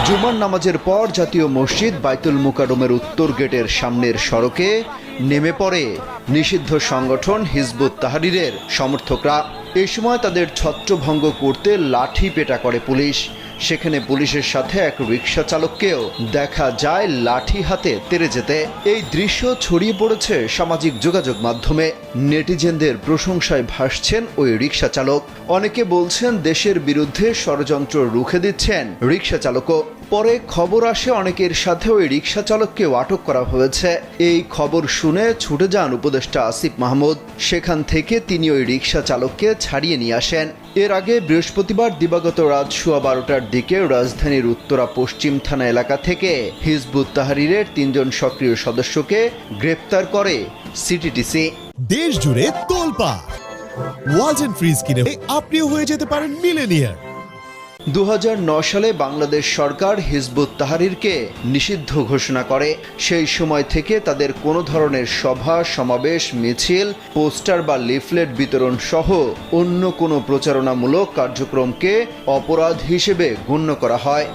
জুমার নামাজের পর জাতীয় মসজিদ বাইতুল মুকাররমের উত্তর গেটের সামনের সড়কে নেমে পড়ে নিষিদ্ধ সংগঠন হিজবুত তাহরীরের সমর্থকরা। এই সময় তাদের ছত্রভঙ্গ করতে লাঠি পেটা করে পুলিশ। সেখানে পুলিশের সাথে এক রিকশা চালককেও দেখা যায় লাঠি হাতে তেড়ে যেতে। এই দৃশ্য ছড়িয়ে পড়েছে সামাজিক যোগাযোগ মাধ্যমে। নেটিজেনদের প্রশংসায় ভাসছেন ওই রিকশা চালক। অনেকে বলছেন দেশের বিরুদ্ধে ষড়যন্ত্র রুখে দিচ্ছেন রিকশা চালকও। পরে খবর আসে অনেকের সাথে ওই রিকশা চালককেও আটক করা হয়েছে। এই খবর শুনে ছুটে যান উপদেষ্টা আসিফ মাহমুদ। সেখান থেকে তিনি ওই রিকশা চালককে ছাড়িয়ে নিয়ে আসেন। এর আগে বৃহস্পতিবার দিবাগত রাত 12:15টার দিকে রাজধানীর উত্তরা পশ্চিম থানা এলাকা থেকে হিজবুত তাহরীরের 3 জন সক্রিয় সদস্যকে গ্রেপ্তার করে সিটিটিসি। দেশ জুড়ে তোলপাড় ওয়ালটন ফ্রিজ কিনে আপনিও হয়ে যেতে পারেন মিলেনিয়ার। 2009 সালে বাংলাদেশ সরকার হিজবুত তাহরীরকে নিষিদ্ধ ঘোষণা করে। সেই সময় থেকে তাদের কোনো ধরনের সভা সমাবেশ, মিছিল, পোস্টার বা লিফলেট বিতরণ সহ অন্য কোনো প্রচারণামূলক কার্যক্রমকে অপরাধ হিসেবে গণ্য করা হয়।